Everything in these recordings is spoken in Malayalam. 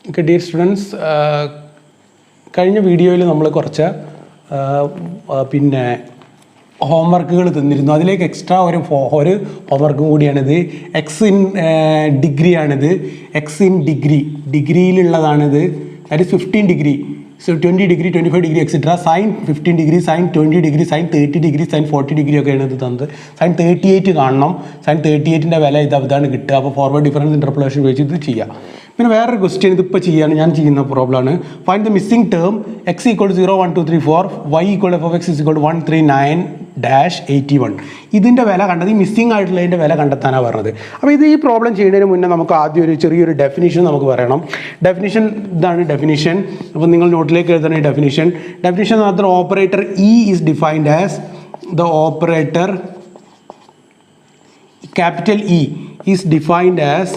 Okay, dear students, കഴിഞ്ഞ വീഡിയോയിൽ നമ്മൾ കുറച്ച് പിന്നെ ഹോംവർക്കുകൾ തന്നിരുന്നു. അതിലേക്ക് എക്സ്ട്രാ ഒരു ഹോംവർക്കും കൂടിയാണിത്. എക്സ് ഇൻ ഡിഗ്രി ആണിത്. എക്സ് ഇൻ ഡിഗ്രിയിലുള്ളതാണിത്. That is 15 degree. So 20 degree, 25 degree, etc. Sin 15 degree, sin 20 degree, sin 30 degree, sin 40 degree ഒക്കെയാണ് ഇത് തന്നത്. sin 38 കാണണം. sin 38ൻ്റെ വില ഇതാണ് കിട്ടുക. അപ്പോൾ ഫോർവേഡ് ഡിഫറൻസ് ഇൻ്റർപോളേഷൻ ഉപയോഗിച്ച് ഇത് ചെയ്യാം. പിന്നെ വേറൊരു ക്വസ്റ്റ്യൻ ഇതിപ്പോൾ ചെയ്യാണ്, ഞാൻ ചെയ്യുന്ന പ്രോബ്ലമാണ്. Find the missing term X equal to 0, 1, 2, 3, 4, Y equal F of X equal to 139-81. ഇതിൻ്റെ വില കണ്ടത്, ഈ മിസ്സിംഗ് ആയിട്ടുള്ളതിൻ്റെ വില കണ്ടെത്താനാണ് പറഞ്ഞത്. അപ്പോൾ ഇത് ഈ പ്രോബ്ലം ചെയ്യുന്നതിന് മുന്നേ നമുക്ക് ആദ്യം ഒരു ചെറിയൊരു ഡെഫിനിഷൻ നമുക്ക് പറയണം. ഡെഫിനിഷൻ ഇതാണ് ഡെഫിനിഷൻ. അപ്പോൾ നിങ്ങൾ നോട്ടിലേക്ക് എഴുതണം ഈ ഡെഫിനിഷൻ. ഡെഫിനിഷൻ മാത്രം operator E is defined as the operator capital E is defined as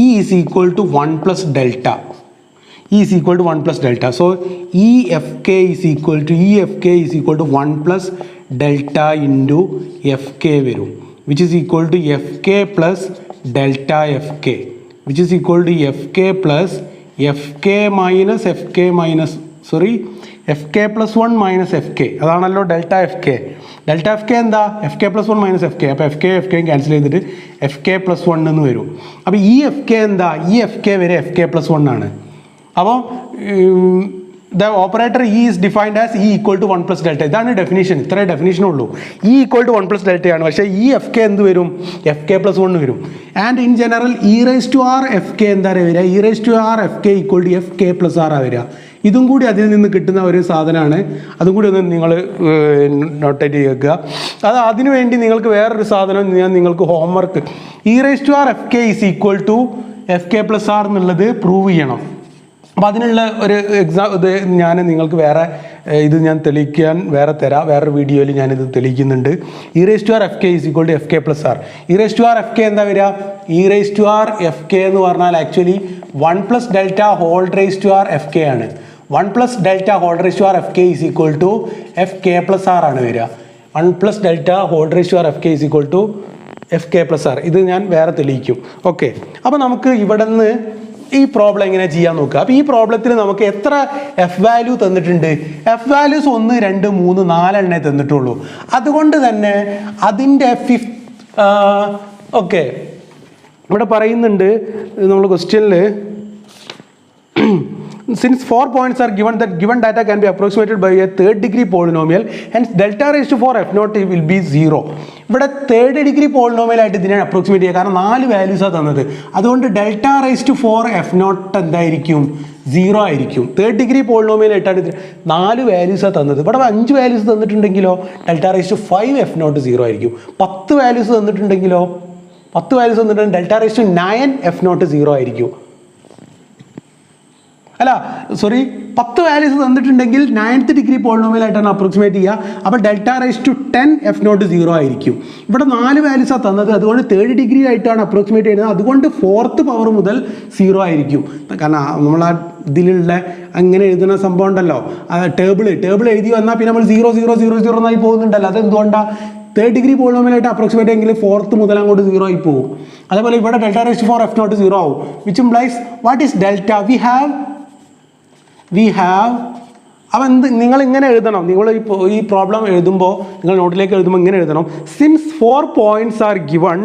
E is equal to 1 plus delta. E is equal to 1 plus delta. So EFK is equal to 1 plus delta into FK verum, which is equal to FK plus delta FK, which is equal to FK plus FK plus 1 minus FK. അതാണല്ലോ delta F K. Delta F K എന്താ? F K plus 1 minus F K. അപ്പോൾ എഫ് കെയും ക്യാൻസൽ ചെയ്തിട്ട് എഫ് കെ പ്ലസ് 1 എന്ന് വരും. അപ്പോൾ ഈ എഫ് കെ എന്താ? ഈ എഫ് കെ വരെ എഫ് കെ പ്ലസ് 1 ആണ്. അപ്പോൾ the operator E is defined as E equal to 1 plus delta. ഇതാണ് ഡെഫിനേഷൻ. ഇത്രേ ഡെഫിനേഷനുള്ളൂ. ഇ ഈക്വൽ ടു 1 പ്ലസ് ഡെൽറ്റയാണ്. പക്ഷേ ഈ എഫ് കെ എന്ത് വരും? എഫ് കെ പ്ലസ് 1 വരും. And in general E raise to R F K എന്താ വരിക? E raise to R F K equal to F K plus R ആ വരിക. ഇതും കൂടി അതിൽ നിന്ന് കിട്ടുന്ന ഒരു സാധനമാണ്. അതും കൂടി ഒന്ന് നിങ്ങൾ നോട്ടേറ്റ് ചെയ്യുക. അതിനുവേണ്ടി നിങ്ങൾക്ക് വേറൊരു സാധനം ഞാൻ നിങ്ങൾക്ക് homework, E raise to R F K is equal to F K plus R എന്നുള്ളത് പ്രൂവ് ചെയ്യണം. അപ്പോൾ അതിനുള്ള ഒരു ഇത് ഞാൻ നിങ്ങൾക്ക് ഇത് ഞാൻ തെളിയിക്കാൻ തരാം. വേറൊരു വീഡിയോയിൽ ഞാനിത് തെളിയിക്കുന്നുണ്ട്. E raise to R F K is equal to F K plus R. E raise to R F K എന്താ വരിക? E raise to R F K എന്ന് പറഞ്ഞാൽ actually 1 plus delta whole raise to R F K ആണ്. 1 plus delta whole raise to R F K is equal to F K plus R ആണ് വരിക. 1 plus delta whole raise to R F K is equal to F K plus R. ഇത് ഞാൻ വേറെ തെളിയിക്കും. ഓക്കെ, അപ്പോൾ നമുക്ക് ഇവിടെ നിന്ന് ഈ പ്രോബ്ലം എങ്ങനെ ചെയ്യാൻ നോക്കുക. അപ്പോൾ ഈ പ്രോബ്ലത്തിൽ നമുക്ക് എത്ര എഫ് വാല്യൂ തന്നിട്ടുണ്ട്? F values 1, 2, 3, 4 എണ്ണേ തന്നിട്ടുള്ളൂ. അതുകൊണ്ട് തന്നെ അതിൻ്റെ ഓക്കെ ഇവിടെ പറയുന്നുണ്ട് നമ്മൾ ക്വസ്റ്റ്യനിൽ, since 4 points are given, that given data can be approximated by a third degree polynomial, hence delta raised to 4 f naught will be 0. ഇവിടെ തേർഡ് ഡിഗ്രി പോളിനോമിയൽ ആയിട്ട് ഇതിനെ അപ്രോക്സിമേറ്റ് ചെയ്യുക. കാരണം 4 വാല്യൂസാണ് തന്നത്. അതുകൊണ്ട് delta raise to 4 F naught എന്തായിരിക്കും? 0 ആയിരിക്കും. തേർഡ് ഡിഗ്രി പോളിനോമിയൽ ആയിട്ടാണ് ഇത് 4 വാല്യൂസാണ് തന്നത്. ഇവിടെ 5 വാല്യൂസ് തന്നിട്ടുണ്ടെങ്കിലോ delta raise to 5 F not 0 ആയിരിക്കും. 10 വാല്യൂസ് തന്നിട്ടുണ്ടെങ്കിലോ 10 വാല്യൂസ് തന്നിട്ടുണ്ടെങ്കിൽ delta raise to 9 F not 0 ആയിരിക്കും. 10 വാല്യൂസ് തന്നിട്ടുണ്ടെങ്കിൽ 9th ഡിഗ്രി പോളിനോമിയൽ ആയിട്ടാണ് അപ്രോക്സിമേറ്റ് ചെയ്യുക. അപ്പോൾ delta raise to 10 F not 0 ആയിരിക്കും. ഇവിടെ 4 വാല്യൂസാണ് തന്നത്. അതുകൊണ്ട് തേർഡ് ഡിഗ്രി ആയിട്ടാണ് അപ്രോക്സിമേറ്റ് ചെയ്യുന്നത്. അതുകൊണ്ട് 4th പവർ മുതൽ 0 ആയിരിക്കും. കാരണം നമ്മൾ ആ ഇതിലുള്ള അങ്ങനെ എഴുതുന്ന സംഭവം ഉണ്ടല്ലോ, ടേബിൾ എഴുതി വന്നാൽ പിന്നെ നമ്മൾ 0, 0, 0, 0 എന്നായി പോകുന്നുണ്ടല്ലോ. അതെന്തുകൊണ്ടാണ്? തേർഡ് ഡിഗ്രി പോളിനോമിയൽ ആയിട്ട് അപ്രോക്സിമേറ്റ് എങ്കിൽ 4th മുതൽ അങ്ങോട്ട് 0 ആയി പോകും. അതേപോലെ ഇവിടെ delta raise to 4 F not 0 ആവും. Which implies what is delta? we have അപ്പം നിങ്ങൾ ഇങ്ങനെ എഴുതണം. നിങ്ങൾ ഈ പ്രോബ്ലം എഴുതുമ്പോൾ, നിങ്ങൾ നോട്ടിലേക്ക് എഴുതുമ്പോൾ ഇങ്ങനെ എഴുതണം. Since 4 points are given,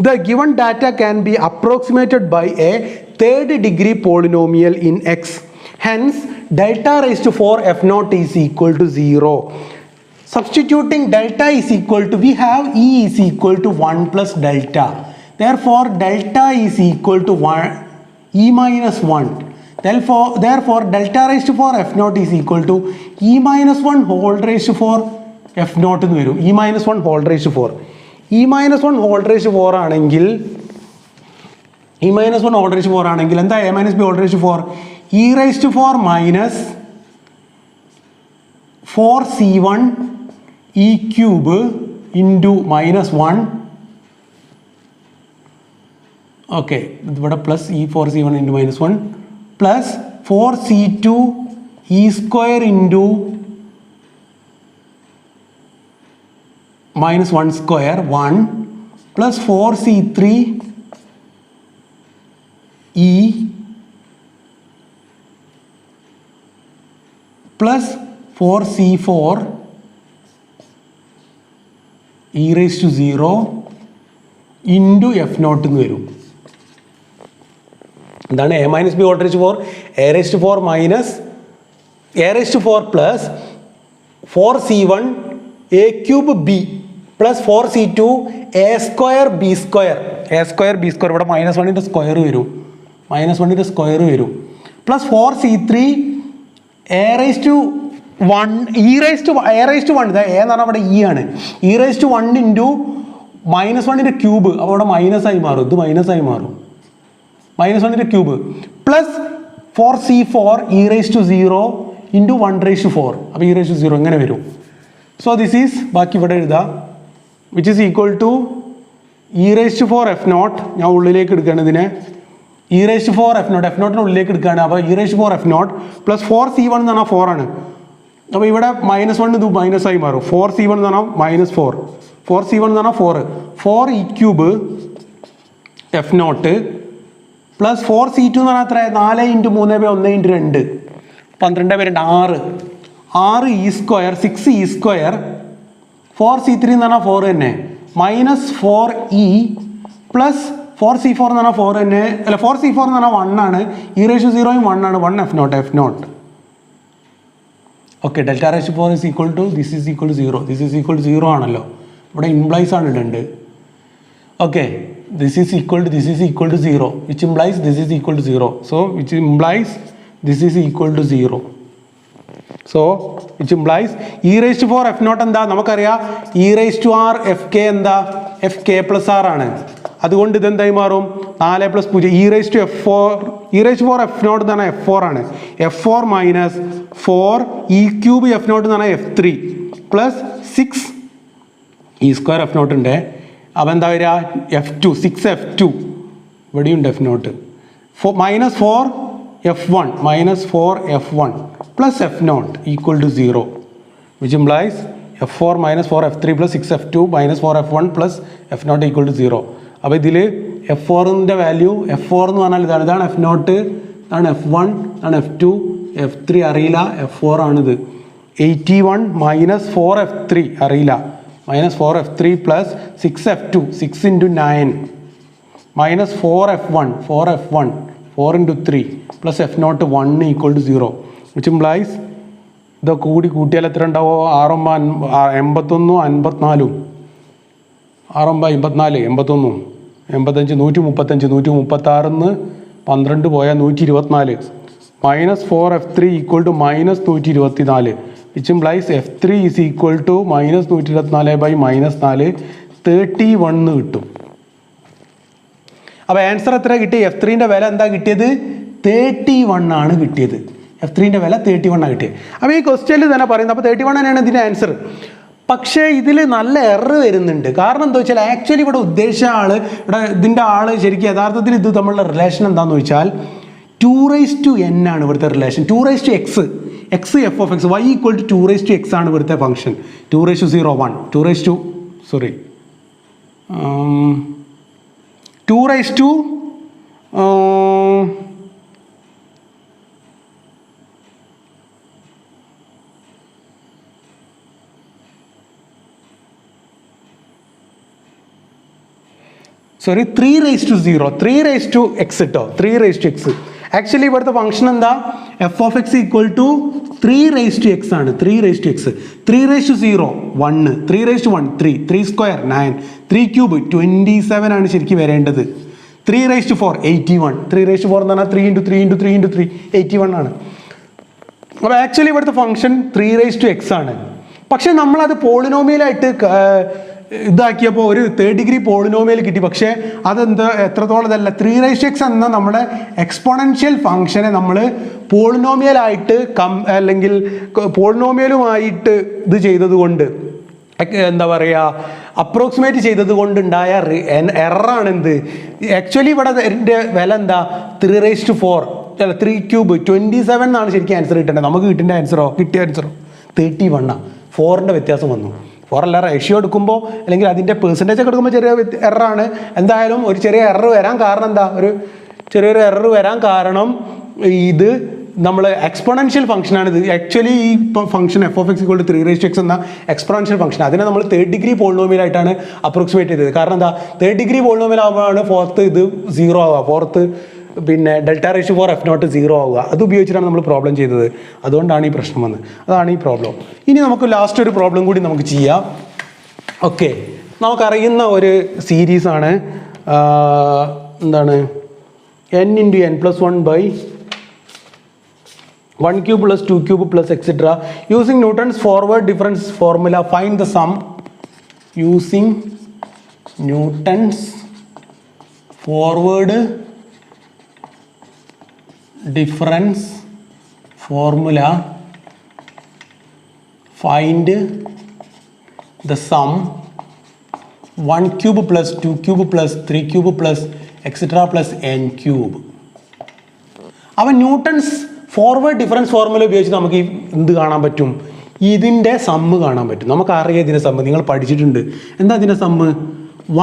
the given data can be approximated by a third degree polynomial in x. Hence delta raised to 4 f naught is equal to 0. Substituting delta is equal to, we have e is equal to 1 plus delta. Therefore delta is equal to 1 e minus 1. Therefore delta raised to 4 f naught is equal to e minus 1 whole raised to 4 f naught എന്ന് വരും. e minus 1 whole raised to 4. e minus 1 whole raised to 4 ആണെങ്കിൽ എന്താ a minus b whole raised to 4? e raised to 4 minus 4c1 e cube into minus 1. Okay, ഇവിടെ plus e 4c1 into minus 1 plus 4c2 e square into minus 1 square 1 plus 4c3 E plus 4c4 e⁻0 into F naught എന്ന് വരും. എന്താണ് a minus B whole raise to 4 a⁻4 minus a⁻4 plus 4c1 a cube B plus 4c2 a square B square ഇവിടെ -1ൻ്റെ സ്ക്വയർ വരും, -1ൻ്റെ സ്ക്വയർ വരും, പ്ലസ് 4c3 a⁻1 e⁻1 ഇതാ a എന്ന് പറഞ്ഞാൽ അവിടെ ഇ ആണ്, e⁻1 ഇൻറ്റു -1ൻ്റെ ക്യൂബ് അപ്പോൾ അവിടെ മൈനസായി മാറും, ഇത് മൈനസായി മാറും, -1ൻ്റെ cube plus 4c4 e⁻0 into 1⁴ അപ്പോൾ e⁻0 ഇങ്ങനെ വരും. സോ ദിസ് ഈസ് ബാക്കി ഇവിടെ എഴുതാം, which is equal to e⁻4 F naught, ഞാൻ ഉള്ളിലേക്ക് എടുക്കുകയാണ് ഇതിനെ, e⁻4 എഫ് നോട്ട്, എഫ് നോട്ടിന് ഉള്ളിലേക്ക് എടുക്കുകയാണ്, അപ്പോൾ e⁻4 F naught plus 4c1 എന്ന് പറഞ്ഞാൽ 4 ആണ്, അപ്പോൾ ഇവിടെ -1 ഇത് മൈനസായി മാറും, 4c1 എന്ന് പറഞ്ഞാൽ -4, 4c1 എന്ന് പറഞ്ഞാൽ 4 E cube F naught plus 4c2 എന്ന് പറഞ്ഞാൽ എത്ര, 4 × 3 / 1 × 2 12 6 E square 6 E square 4c3 എന്ന് പറഞ്ഞാൽ 4 തന്നെ -4e പ്ലസ് 4c4 എന്ന് പറഞ്ഞാൽ 4 തന്നെ, അല്ല 4c4 എന്ന് പറഞ്ഞാൽ 1 ആണ്, e⁻0 1 ആണ്, 1 F nought. Okay, Δ⁴ is equal to this is equal to 0, this is equal to 0 ആണല്ലോ, ഇവിടെ ഇംപ്ലൈസ് ആണ് ഇടേണ്ടത്. Okay, this is equal to 0, which implies this is equal to 0, so which implies this is equal to 0, so which implies e⁻4 F naught എന്താ നമുക്കറിയാം, e⁻r എഫ് കെ എന്താ, എഫ് കെ പ്ലസ് ആർ ആണ്, അതുകൊണ്ട് ഇതെന്തായി മാറും 4 + 0 e⁻4 എഫ് നോട്ട് എന്ന് പറഞ്ഞാൽ f4 ആണ്, f4 minus 4 E cube F naught എന്ന് പറഞ്ഞാൽ f3 plus 6 E square F naught ഉണ്ട്, അപ്പോൾ എന്താ വരിക f2 6 f2 ഇവിടെയുണ്ട് F naught -4 f1 plus F naught equal to 0, which implies f4 -4 f3 plus 6 f2 -4 f1 plus F naught equal to 0. അപ്പോൾ ഇതിൽ f4ൻ്റെ വാല്യൂ f4 എന്ന് പറഞ്ഞാൽ ഇതാണ് എഫ് നോട്ട്, ഇതാണ് f1, ഇതാണ് f2, f3 അറിയില്ല, f4 ആണിത്. 81 -4 f3 അറിയില്ല, -4 f3 plus 6 f2 6 × 9 -4 f1 4 × 3 plus F naught 1 equal to 0, which implies ഇതൊക്കെ കൂട്ടിയാൽ എത്ര ഉണ്ടാവോ, 6 × 81 54 6 × 54 81 85 135 136 12 പോയാൽ 124 -4 f3 equal to -124, which implies f3 is equal to -124/-4 31 കിട്ടും. അപ്പോൾ ആൻസർ എത്ര കിട്ടി, f3ൻ്റെ വില എന്താ കിട്ടിയത്, 31 ആണ് കിട്ടിയത്, f3ൻ്റെ വില 31 ആണ് കിട്ടിയത്. അപ്പോൾ ഈ ക്വസ്റ്റ്യനിൽ തന്നെ പറയുന്നത്, അപ്പോൾ 31 തന്നെയാണ് ഇതിൻ്റെ ആൻസർ. പക്ഷേ ഇതിൽ നല്ല എറർ വരുന്നുണ്ട്, കാരണം എന്താ വെച്ചാൽ ആക്ച്വലി ഇവിടെ ഉദ്ദേശിച്ച ഇവിടെ ഇതിൻ്റെ ശരിക്കും യഥാർത്ഥത്തിൽ ഇത് തമ്മിലുള്ള റിലേഷൻ എന്താണെന്ന് വെച്ചാൽ 2n ആണ് ഇവിടുത്തെ relation, 2x f of x, y equal to 2x ആണ് ഇവിടുത്തെ ഫംഗ്ഷൻ, 2 3x കേട്ടോ, 3x. ആക്ച്വലി ഇവിടുത്തെ ഫംഗ്ഷൻ എന്താ, F of X equal to 3x ആണ്, 3x 3 1 3 1 3 3² 9 3³ 27 ആണ് ശരിക്കും വരേണ്ടത്, 3 81 3 എന്ന് പറഞ്ഞാൽ 3 × 3 × 3 × 3 81 ആണ്. അപ്പോൾ ആക്ച്വലി ഇവിടുത്തെ ഫംഗ്ഷൻ 3x ആണ്, പക്ഷെ നമ്മളത് പോളിനോമിയലായിട്ട് ഇതാക്കിയപ്പോൾ ഒരു 3rd ഡിഗ്രി പോളിനോമിയൽ കിട്ടി. പക്ഷേ അതെന്താ എത്രത്തോളം ഇതല്ല, 3x എന്ന നമ്മുടെ എക്സ്പോണൻഷ്യൽ ഫംഗ്ഷനെ നമ്മൾ പോളിനോമിയലായിട്ട് അല്ലെങ്കിൽ പോളിനോമിയലുമായിട്ട് ഇത് ചെയ്തത് കൊണ്ട് എന്താ പറയുക, അപ്രോക്സിമേറ്റ് ചെയ്തത് കൊണ്ടുണ്ടായ എററാണ് എന്ത്. ആക്ച്വലി ഇവിടെ എൻ്റെ വില എന്താ 3/4 അല്ല 3³ 27 എന്നാണ് ശരിക്കും ആൻസർ കിട്ടേണ്ടത്. നമുക്ക് കിട്ടിയ ആൻസറോ 31 4ൻ്റെ വ്യത്യാസം വന്നു. 4 അല്ല, റേഷ്യോ എടുക്കുമ്പോൾ അല്ലെങ്കിൽ അതിൻ്റെ പെർസെൻറ്റേജ് ഒക്കെ എടുക്കുമ്പോൾ ചെറിയ എററാണ്. എന്തായാലും ഒരു ചെറിയ എറർ വരാൻ കാരണം എന്താ, ഒരു ചെറിയൊരു എറർ വരാൻ കാരണം ഇത് നമ്മൾ എക്സ്പോണൻഷ്യൽ ഫംഗ്ഷനാണ്. ഇത് ആക്ച്വലി ഈ ഫംഗ്ഷൻ f(3)(x) എന്ന എക്സ്പോണൻഷ്യൽ ഫംഗ്ഷൻ അതിനെ നമ്മൾ തേർഡ് ഡിഗ്രി പോളിനോമിയലായിട്ടാണ് അപ്രോക്സിമേറ്റ് ചെയ്തത്. കാരണം എന്താ, തേർഡ് ഡിഗ്രി പോളിനോമിയൽ ആകുമ്പോഴാണ് ഫോർത്ത് ഇത് 0 ആവുക, ഫോർത്ത് പിന്നെ Δ⁴ f0 0 ആവുക. അത് ഉപയോഗിച്ചിട്ടാണ് നമ്മൾ പ്രോബ്ലം ചെയ്തത്. അതുകൊണ്ടാണ് ഈ പ്രശ്നം വന്നത്. അതാണ് ഈ പ്രോബ്ലം. ഇനി നമുക്ക് ലാസ്റ്റ് ഒരു പ്രോബ്ലം കൂടി നമുക്ക് ചെയ്യാം. ഓക്കെ, നമുക്കറിയുന്ന ഒരു സീരീസാണ് എന്താണ് n × n+1/(1³ + 2³ + etc. Using Newton's forward difference formula, find the sum. Using Newton's forward difference formula, find the sum 1³ + 2³ + 3³ + etc. + n³. അവൻ ന്യൂട്ടൺസ് ഫോർവേഡ് ഡിഫറൻസ് ഫോർമുല ഉപയോഗിച്ച് നമുക്ക് എന്ത് കാണാൻ പറ്റും? ഇതിൻ്റെ സമ്മ് കാണാൻ പറ്റും. നമുക്കറിയാം ഇതിൻ്റെ സമ്മ്, നിങ്ങൾ പഠിച്ചിട്ടുണ്ട്. എന്താ ഇതിൻ്റെ സമ്മ്?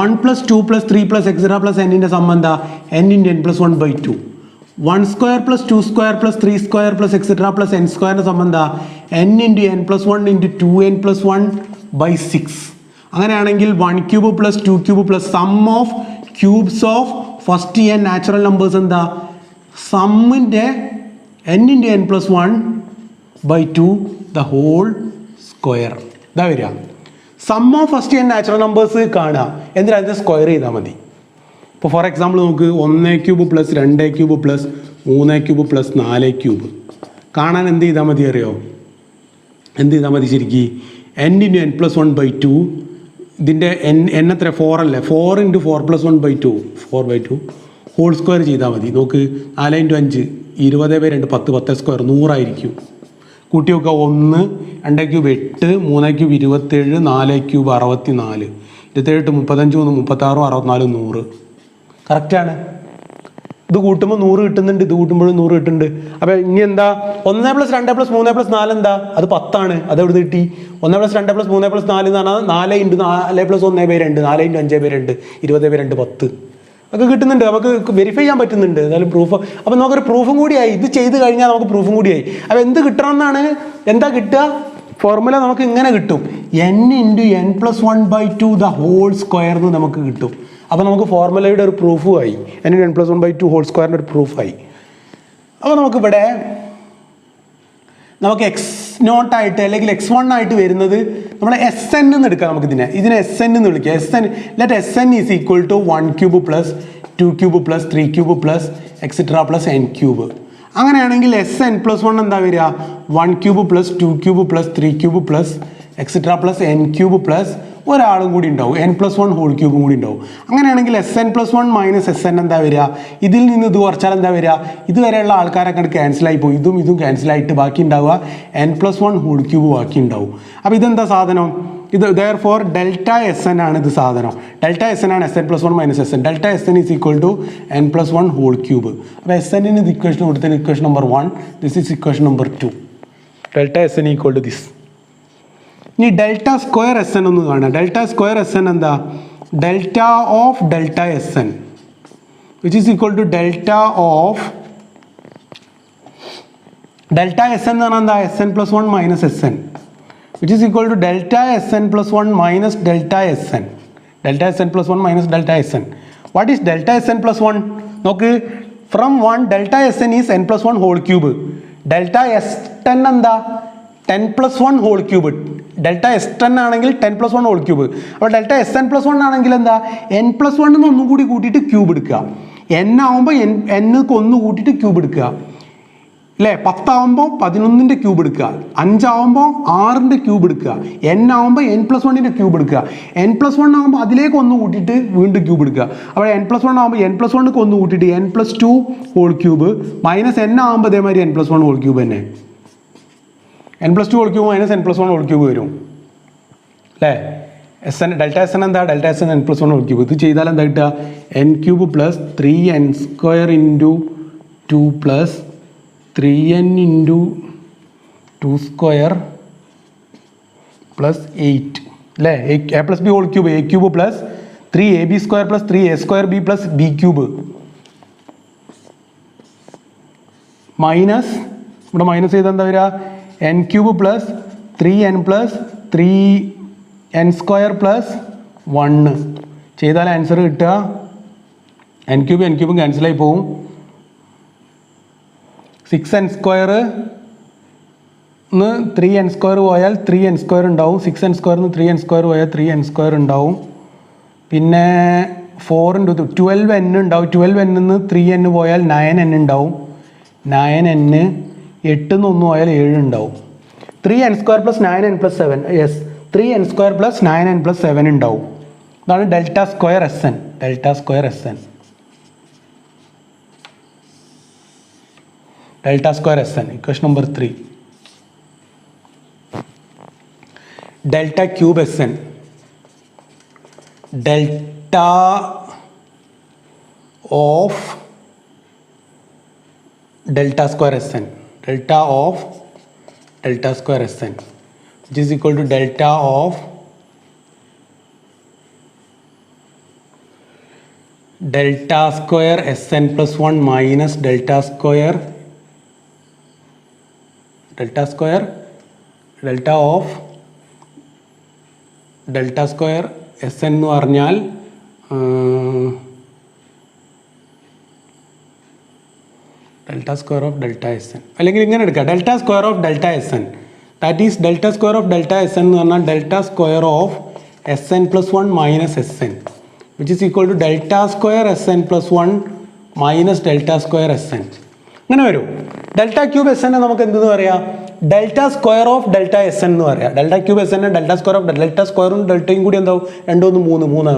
1 + 2 + 3 + etc. + n ൻ്റെ സമ്മ് എന്താ? n × n+1/2. 1² + 2² + 3² + etc. + n² ൻ്റെ സമ്മ് എന്താ? n × n+1 × 2n+1/6. അങ്ങനെയാണെങ്കിൽ 1³ + 2³ + sum of cubes of first n natural numbers എന്താ? സമ്മിൻ്റെ n × n+1/2 the whole square. ഇതാ വരിക. Sum of first n natural numbers കാണുക, എന്തിനാ അതിൻ്റെ സ്ക്വയർ ചെയ്താൽ മതി. ഇപ്പോൾ ഫോർ എക്സാമ്പിൾ നമുക്ക് 1³ + 2³ + 3³ + 4³ കാണാൻ എന്ത് ചെയ്താൽ മതി അറിയോ? എന്ത് ചെയ്താൽ മതി ശരിക്കും? n × n+1/2 ഇതിൻ്റെ n എത്ര? 4 അല്ലേ? 4 × 4+1/2 4/2 ഹോൾ സ്ക്വയർ ചെയ്താൽ മതി. നോക്ക്, 4 × 5 20/2 10 10² 100 ആയിരിക്കും. കൂട്ടി നോക്കുക, 1 2³ 8 3³ 27 4³ 64 27 35 36 64 100. കറക്റ്റാണ്. ഇത് കൂട്ടുമ്പോൾ 100 കിട്ടുന്നുണ്ട്, ഇത് കൂട്ടുമ്പോഴും 100 കിട്ടുന്നുണ്ട്. അപ്പോൾ ഇനി എന്താ? 1 + 2 + 3 + 4 എന്താ? അത് 10 ആണ്. അത് എവിടെ നിന്ന് കിട്ടി? 1 + 2 + 3 + 4 എന്ന് പറഞ്ഞാൽ 4 × 4 + 1/2 4 × 5/2 20/2 10 ഒക്കെ കിട്ടുന്നുണ്ട്. നമുക്ക് വെരിഫൈ ചെയ്യാൻ പറ്റുന്നുണ്ട്. എന്നാലും പ്രൂഫ്. അപ്പോൾ നമുക്കൊരു പ്രൂഫും കൂടിയായി. ഇത് ചെയ്ത് കഴിഞ്ഞാൽ നമുക്ക് പ്രൂഫും കൂടിയായി. അപ്പോൾ എന്ത് കിട്ടണം എന്നാണ്? എന്താ കിട്ടുക? ഫോർമുല നമുക്ക് ഇങ്ങനെ കിട്ടും, n × n+1/2 the whole square എന്ന് നമുക്ക് കിട്ടും. അപ്പോൾ നമുക്ക് ഫോർമുലയുടെ ഒരു പ്രൂഫും ആയി. n × n+1/2 ഹോൾ സ്ക്വയറിൻ്റെ ഒരു പ്രൂഫായി. അപ്പോൾ നമുക്കിവിടെ നമുക്ക് x0 ആയിട്ട് അല്ലെങ്കിൽ x1 ആയിട്ട് വരുന്നത് നമ്മൾ Sn എന്ന് എടുക്കാം. നമുക്കിതിനെ Sn എന്ന് വിളിക്കാം. Sn let Sn = 1³ + 2³ + 3³ + etc. + n³. അങ്ങനെയാണെങ്കിൽ Sn+1 എന്താ വരിക? 1³ + 2³ + 3³ + etc. + n³ ഒരാളും കൂടി ഉണ്ടാവും, n+1 ഹോൾ ക്യൂബും കൂടി ഉണ്ടാവും. അങ്ങനെയാണെങ്കിൽ Sn+1 - Sn എന്താ വരിക? ഇതിൽ നിന്ന് ഇത് കുറച്ചാൽ എന്താ വരിക? ഇതുവരെയുള്ള ആൾക്കാരൊക്കെ ക്യാൻസലായി പോയി. ഇതും ക്യാൻസലായിട്ട് ബാക്കി ഉണ്ടാവുക n+1 ഹോൾ ക്യൂബ് ബാക്കി ഉണ്ടാവും. അപ്പോൾ ഇതെന്താ സാധനം? ഇത് therefore Δ(Sn) ആണ് ഇത് സാധനം. Δ(Sn) ആണ് Sn+1 - Sn. Δ(Sn) = n+1 whole cube. അപ്പോൾ Sn ന് ഇക്വേഷൻ കൊടുത്തത് equation number 1, this is equation number 2. Δ(Sn) = this. ഇനി Δ² Sn ഒന്ന് കാണാം. Δ² Sn എന്താ? Delta of Δ(Sn) which is equal to delta of Δ(Sn) എന്ന് പറഞ്ഞാൽ എന്താ? Sn+1 - Sn which is equal to Δ(Sn+1 - Δ(Sn). Δ(Sn+1 - Δ(Sn). What is Δ(Sn+1)? നോക്ക്, from 1 Δ(Sn) is n+1 whole cube. Δ(S10) എന്താ? 10+1 ഹോൾ ക്യൂബ്. Δ(S10) ആണെങ്കിൽ 10+1 ഹോൾ ക്യൂബ്. അപ്പോൾ Δ(Sn+1) ആണെങ്കിൽ എന്താ? n+1 ഒന്നും കൂടി കൂട്ടിയിട്ട് ക്യൂബ് എടുക്കുക. n ആവുമ്പോൾ n ഒന്ന് കൂട്ടിയിട്ട് ക്യൂബ് എടുക്കുക അല്ലേ? 10 ആവുമ്പോൾ 11ൻ്റെ ക്യൂബ് എടുക്കുക, 5 ആവുമ്പോൾ 6ൻ്റെ ക്യൂബ് എടുക്കുക, n ആവുമ്പോൾ n+1ൻ്റെ ക്യൂബ് എടുക്കുക, n+1 ആവുമ്പോൾ അതിലേക്ക് ഒന്ന് കൂട്ടിയിട്ട് വീണ്ടും ക്യൂബ് എടുക്കുക. അപ്പോൾ n+1 ആവുമ്പോൾ n+1ക്ക് ഒന്ന് കൂട്ടിയിട്ട് n+2 ഹോൾ ക്യൂബ് -n ആവുമ്പോൾ അതേമാതിരി n+1 ഹോൾ ക്യൂബ് തന്നെ. n+2 whole cube -n+1 whole cube വരും അല്ലേ? Δ(Sn) എന്താ? Δ(Sn) n+1 whole cube. ഇത് ചെയ്താൽ എന്താ കിട്ടുക? n³ + 3n² × 2 + 3n × 2² + 8 അല്ലേ? a + b whole cube, a³ + 3ab² + 3a² b + b³ minus ഇവിടെ മൈനസ് ചെയ്താൽ എന്താ വരിക N cube plus 3n plus 3n square plus 1 ചെയ്താൽ ആൻസർ കിട്ടുക എൻ ക്യൂബും ക്യാൻസലായി പോവും 6n സ്ക്വയർ 3n സ്ക്വയർ പോയാൽ 3n സ്ക്വയർ ഉണ്ടാവും 6n സ്ക്വയറിന് 3n സ്ക്വയർ പോയാൽ 3n സ്ക്വയർ ഉണ്ടാവും പിന്നെ 4 × 12n ഉണ്ടാവും 12n നിന്ന് 3n പോയാൽ 9n ഉണ്ടാവും 9n 8 1 പോയാൽ 7 ഉണ്ടാവും 3n square plus 9n plus 7 yes 3n square plus 9n plus 7 ഉണ്ടാവും അതാണ് delta square S N delta square S N equation number 3 delta cube S N delta of delta square S N delta of delta square S N which is equal to delta of delta square Sn plus 1 minus delta square delta of delta square Sn എന്ന് പറഞ്ഞാൽ delta square of delta S N അല്ലെങ്കിൽ ഇങ്ങനെ എടുക്കുക delta square of delta S N that is delta square of delta S N എന്ന് പറഞ്ഞാൽ delta square of S N plus 1 minus S N which is equal to delta square S N plus 1 minus delta square S N അങ്ങനെ വരും ഡെൽറ്റ ക്യൂബ് എസ് എന്നെ നമുക്ക് എന്തെന്ന് പറയാം delta square of delta S N എന്ന് പറയാം ഡെൽറ്റ ക്യൂബ് എസ് എന്നെ ഡെൽറ്റ സ്ക്വയർ ഓഫ് ഡെൽറ്റ സ്ക്വയറും ഡെൽറ്റയും കൂടി എന്താവും 2 1 3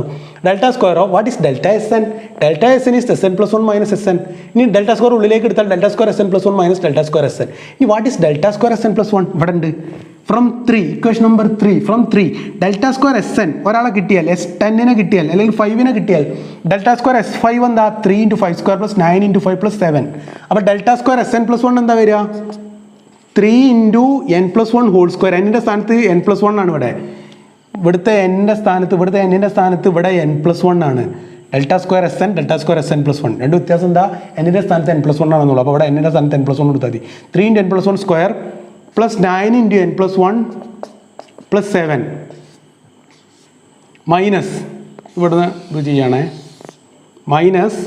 delta square of what is delta S N delta S N is S N plus 1 minus S N ഇനി ഡെൽറ്റ സ്ക്വയർ ഉള്ളിലേക്ക് എടുത്താൽ delta square S N plus 1 minus delta square S N ഇനി what is delta square S N plus 1 ഇവിടെ ഉണ്ട് from 3 equation number 3 from 3 delta square S N ഒരാളെ കിട്ടിയാൽ S10 കിട്ടിയാൽ അല്ലെങ്കിൽ 5 കിട്ടിയാൽ ഡെൽറ്റ സ്ക്വയർ S5 എന്താ 3 × 5 സ്ക്വയർ പ്ലസ് 9 × 5 പ്ലസ് 7 അപ്പോൾ delta square S N plus 1 എന്താ വരിക 3 × n പ്ലസ് 1 ഹോൾ സ്ക്വയർ എന്നിൻ്റെ സ്ഥാനത്ത് n പ്ലസ് 1 ആണ് ഇവിടുത്തെ എന്നിൻ്റെ സ്ഥാനത്ത് ഇവിടെ n പ്ലസ് 1 ആണ് delta square S N plus 1 രണ്ട് വ്യത്യാസം എന്താ എന്നിൻ്റെ സ്ഥാനത്ത് n പ്ലസ് 1 ആണെന്നുള്ളൂ അപ്പോൾ ഇവിടെ എന്നിൻ്റെ സ്ഥാനത്ത് n പ്ലസ് 1 കൊടുത്താൽ മതി 3 × n plus 1 square plus 9 × n plus 1 plus 7 minus ഇവിടുന്ന് ഇത് ചെയ്യണേ minus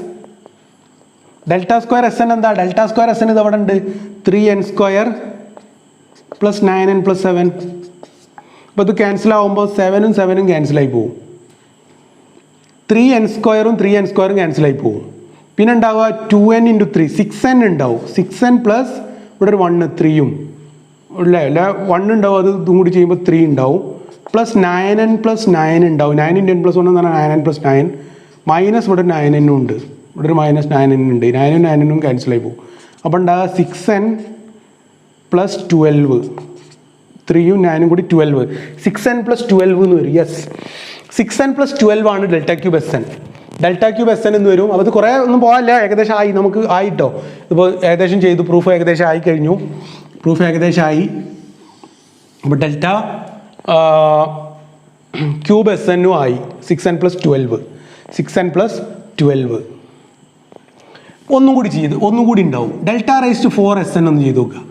delta square S N എന്താ ഡെൽറ്റ സ്ക്വയർ എസ് എൻ ഇത് അവിടെ ഉണ്ട് 3n square plus 9n plus 7 അപ്പോൾ ഇത് ക്യാൻസൽ ആകുമ്പോൾ 7ഉം 7ഉം ക്യാൻസലായി പോകും 3n സ്ക്വയറും ക്യാൻസലായി പോകും പിന്നെ ഉണ്ടാവുക 2n × 3 6n ഉണ്ടാവും 6n പ്ലസ് ഇവിടെ ഒരു 1 3ഉം അല്ലേ 1 ഉണ്ടാവും അത് ഇതും കൂടി ചെയ്യുമ്പോൾ 3 ഉണ്ടാവും പ്ലസ് 9n പ്ലസ് 9 ഉണ്ടാവും 9 × n പ്ലസ് 1 എന്ന് പറഞ്ഞാൽ 9n പ്ലസ് 9 മൈനസ് ഇവിടെ 9n ഉണ്ട് ഇവിടെ ഒരു മൈനസ് 9n ഉണ്ട് 9ഉം 9ഉം ക്യാൻസലായി പോകും അപ്പോൾ ഉണ്ടാകുക 6n പ്ലസ് 12 3ഉം 9ഉം കൂടി 12 6n പ്ലസ് 12 എന്ന് വരും യെസ് 6n പ്ലസ് 12 ആണ് ഡെൽറ്റ ക്യൂബ് എസ് എൻ എന്ന് വരും അപ്പോൾ ഇത് കുറേ ഒന്നും പോകാനില്ല ഏകദേശം ആയി നമുക്ക് ആയിട്ടോ ഇപ്പോൾ ഏകദേശം ചെയ്തു പ്രൂഫ് ഏകദേശം ആയി കഴിഞ്ഞു അപ്പോൾ ഡെൽറ്റ ക്യൂബ് എസ് എന്നും ആയി 6n പ്ലസ് 12 ഒന്നും കൂടി ഉണ്ടാവും ഡെൽറ്റ റൈസ് ടു 4 ഒന്ന് ചെയ്ത് നോക്കുക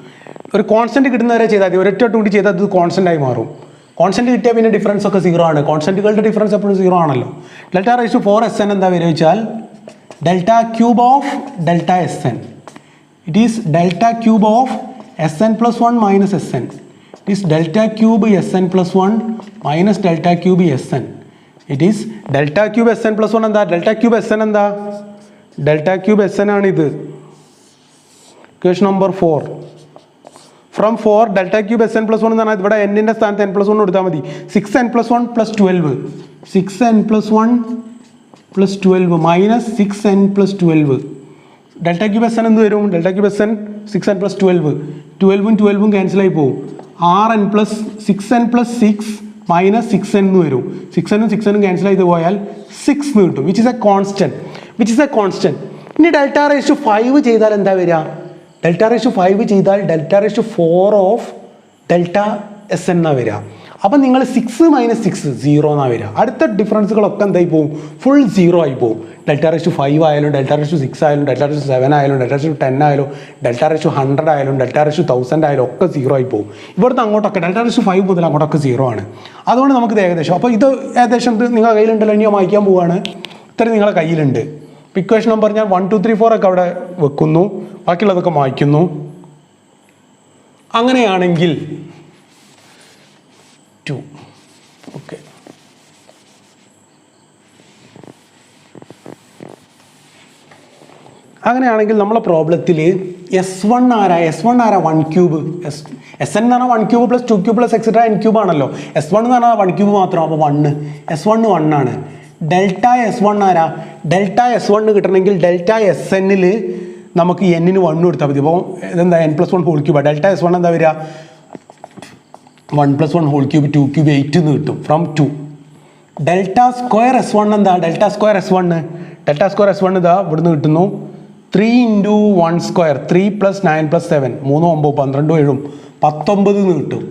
ഒരു കോൺസ്റ്റന്റ് കിട്ടുന്നവരെ ചെയ്താൽ മതി ഒരൊറ്റ കൂടി ചെയ്താൽ അത് കോൺസ്റ്റന്റ് ആയി മാറും കോൺസ്റ്റന്റ് കിട്ടിയാൽ പിന്നെ ഡിഫറൻസ് ഒക്കെ 0 ആണ് കോൺസ്റ്റന്റുകളുടെ ഡിഫറൻസ് എപ്പോഴും 0 ആണല്ലോ ഡെൽറ്റ റൈസ് ടു 4 എന്താ വരിക വെച്ചാൽ delta cube of delta S N it is delta cube of S N plus 1 minus S N it is delta cube S N plus 1 minus delta cube S N it is delta cube S N plus 1 എന്താ ഡെൽറ്റ ക്യൂബ് എസ് എൻ എന്താ ഡെൽറ്റ ക്യൂബ് എസ് എൻ ആണിത് equation number 4 from 4 delta cube S N plus 1 എന്ന് പറഞ്ഞാൽ ഇവിടെ എന്നിൻ്റെ സ്ഥാനത്ത് n പ്ലസ് 1 കൊടുത്താൽ മതി 6n plus 1 plus 12 6n plus 1 plus 12 minus 6n plus 12 delta cube S N എന്ത് വരും delta cube S N 6n plus 12ഉം 12ഉം ക്യാൻസലായി പോകും 6n plus 6n plus 6 minus 6n എന്ന് വരും 6n ക്യാൻസൽ ചെയ്ത് പോയാൽ 6 എന്ന് കിട്ടും വിച്ച് ഇസ് എ കോൺസ്റ്റന്റ് ഇനി ഡെൽറ്റ റൈസ് ടു 5 ചെയ്താൽ എന്താ വരിക ഡെൽറ്റ റൈസ് ടു 5 ചെയ്താൽ delta raise to 4 of delta S N എന്നാണ് വരിക അപ്പം നിങ്ങൾ 6 - 6 0 എന്നാണ് വരിക അടുത്ത ഡിഫറൻസുകളൊക്കെ എന്തായി പോകും ഫുൾ 0 ആയി പോകും Δ5 ആയാലും Δ6 ആയാലും Δ7 ആയാലും Δ10 ആയാലും Δ100 ആയാലും Δ1000 ആയാലും ഒക്കെ 0 ആയി പോകും. ഇവിടുന്ന് അങ്ങോട്ടൊക്കെ Δ5 മുതൽ അങ്ങോട്ടൊക്കെ 0 ആണ്. അതുകൊണ്ട് നമുക്കിത് ഏകദേശം, അപ്പോൾ ഇത് ഏകദേശം നിങ്ങളുടെ കയ്യിലുണ്ടല്ലോ, ഇനി വായിക്കാൻ പോവുകയാണ്. ഇത്രയും നിങ്ങളുടെ കയ്യിലുണ്ട്. ഇക്വേഷൻ നമ്പർ ഞാൻ 1 2 3 4 ഒക്കെ അവിടെ വെക്കുന്നു, ബാക്കിയുള്ളതൊക്കെ മായ്ക്കുന്നു. അങ്ങനെയാണെങ്കിൽ 2 ഓക്കെ. അങ്ങനെയാണെങ്കിൽ നമ്മളെ പ്രോബ്ലത്തിൽ S1 ആരാ 1 ക്യൂബ്, SN എന്ന് പറഞ്ഞാൽ 1 cube plus 2 cube plus et cetera n cube ആണല്ലോ. S1 എന്ന് പറഞ്ഞാൽ 1 ക്യൂബ് മാത്രം, അപ്പോൾ 1 S1 1 ആണ്. Δ S1 ആരാ, Δ S1 കിട്ടണമെങ്കിൽ Δ SN നമുക്ക് n-ന് 1 കൊടുത്താൽ മതി. അപ്പോൾ ഇതെന്താ n+1 ഹോൾ ക്യൂബ്. Δ S1 എന്താ വരിക, 1+1 ഹോൾ ക്യൂബ് 2 ക്യൂബ് 8 എന്ന് കിട്ടും ഫ്രം 2. Δ² S1 എന്താ, Δ² S1 ഇതാ ഇവിടുന്ന് കിട്ടുന്നു 3 × 1² 3 + 9 + 7 3 9 12 7 19 എന്ന് കിട്ടും.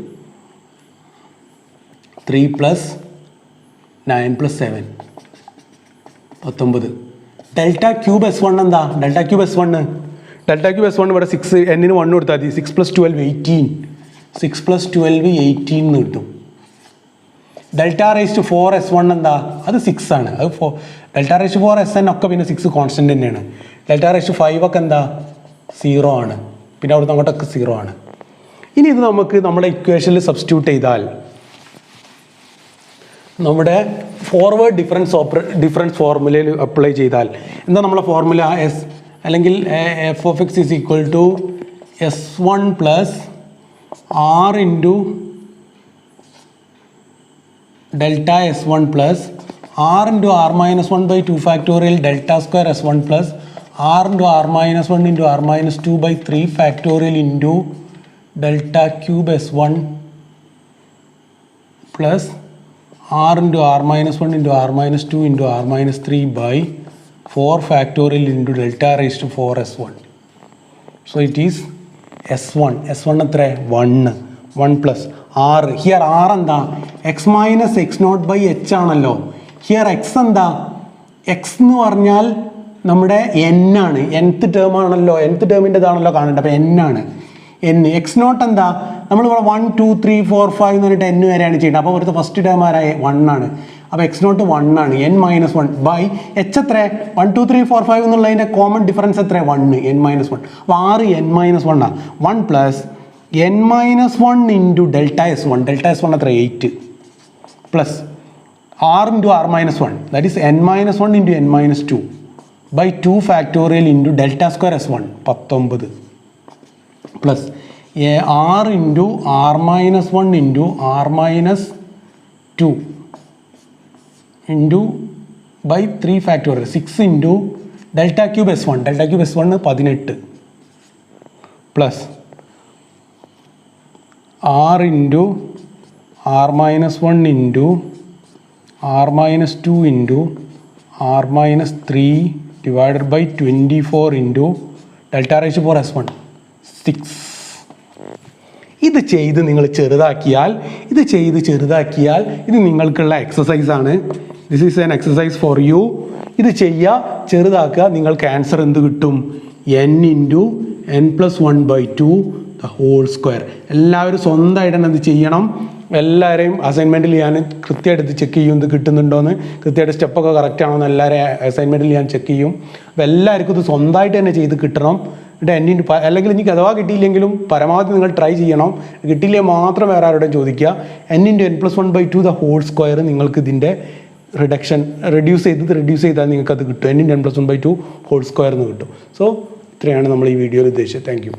3 + 9 + 7 19. Δ³ S1 എന്താ, Δ³ S1 ഇവിടെ 6 n-ന് 1 കൊടുത്താൽ മതി. 6 + 12 18 6 + 12 18 എന്ന് കിട്ടും. Δ⁴ S1 എന്താ, അത് 6 ആണ്. അത് Δ⁴ SN ഒക്കെ പിന്നെ 6 കോൺസ്റ്റൻ്റ് തന്നെയാണ്. Δ⁵ ഒക്കെ എന്താ 0 ആണ്. പിന്നെ അവിടുന്ന് അങ്ങോട്ടൊക്കെ 0 ആണ്. ഇനി ഇത് നമുക്ക് നമ്മുടെ ഇക്വേഷനിൽ സബ്സ്റ്റിറ്റ്യൂട്ട് ചെയ്താൽ നമ്മുടെ ഫോർവേഡ് ഡിഫറൻസ് ഫോർമുലയിൽ അപ്ലൈ ചെയ്താൽ എന്താ നമ്മളെ ഫോർമുല, അല്ലെങ്കിൽ f(x) = S1 + R × Δ S1 + R × R-1/2 factorial Δ² S1 + R × R-1 × R-2/3 factorial into Δ³ S1 plus R × R-1 × R-2 × R-3/4 factorial into Δ⁴ S1. So it is S1 എത്ര 1 plus R. Here R എന്താ, x minus x0/h ആണല്ലോ. ഹിയർ x എന്താ, x എന്ന് പറഞ്ഞാൽ നമ്മുടെ n ആണ്, nth ടേം ആണല്ലോ, nth ടേമിൻ്റെതാണല്ലോ കാണേണ്ടത്. അപ്പോൾ n ആണ്. x0 എന്താ, നമ്മളിവിടെ 1 2 3 4 5 എന്ന് പറഞ്ഞിട്ട് n വരെയാണ് ചെയ്യുന്നത്. അപ്പോൾ ഇവിടുത്തെ ഫസ്റ്റ് ടേം ആരായ 1 ആണ്. അപ്പോൾ x0 1 ആണ്. n-1 h എത്ര 1 2 3 4 5 എന്നുള്ളതിൻ്റെ കോമൺ ഡിഫറൻസ് എത്ര 1 n-1. അപ്പോൾ R n-1 ആണ്. 1 plus n-1 into Δ S1. Δ S1 എത്ര 8 plus R into R-1, that is n-1 into n-2 by 2 factorial into Δ² S1 19 plus R into R-1 into R-2 into by 3 factorial 6 into Δ³ S1. Δ³ S1 18 plus R into R-1 into R-2 into R-3 divided by 24 into Δ⁴ S1 6. ഇത് ചെയ്ത് നിങ്ങൾ ചെറുതാക്കിയാൽ ഇത് നിങ്ങൾക്കുള്ള എക്സസൈസ് ആണ്. This is an exercise for you. ഇത് ചെയ്യുക, ചെറുതാക്കുക, നിങ്ങൾക്ക് ആൻസർ എന്ത് കിട്ടും, n into n+1/2 the whole square. എല്ലാവരും സ്വന്തമായിട്ട് തന്നെ എന്ത് ചെയ്യണം, എല്ലാവരെയും അസൈൻമെൻറ്റിൽ ഞാൻ കൃത്യമായിട്ട് ചെക്ക് ചെയ്യും, ഇത് കിട്ടുന്നുണ്ടോയെന്ന്, കൃത്യമായിട്ട് സ്റ്റെപ്പൊക്കെ കറക്റ്റ് ആണോ എന്ന് എല്ലാവരെയും അസൈൻമെൻറ്റിൽ ഞാൻ ചെക്ക് ചെയ്യും. അപ്പോൾ എല്ലാവർക്കും ഇത് സ്വന്തമായിട്ട് തന്നെ ചെയ്ത് കിട്ടണം. അല്ലെങ്കിൽ എനിക്ക് അഥവാ കിട്ടിയില്ലെങ്കിലും പരമാവധി നിങ്ങൾ ട്രൈ ചെയ്യണം. കിട്ടിയില്ലെങ്കിൽ മാത്രം വേറെ ആരോടും ചോദിക്കുക. n into n+1/2 the whole square നിങ്ങൾക്ക് ഇതിൻ്റെ റെഡ്യൂസ് ചെയ്താൽ നിങ്ങൾക്ക് അത് കിട്ടും. n into n+1/2 whole square എന്ന് കിട്ടും. സോ ഇത്രയാണ് നമ്മൾ ഈ വീഡിയോയിൽ ഉദ്ദേശിച്ചത്. Thank you.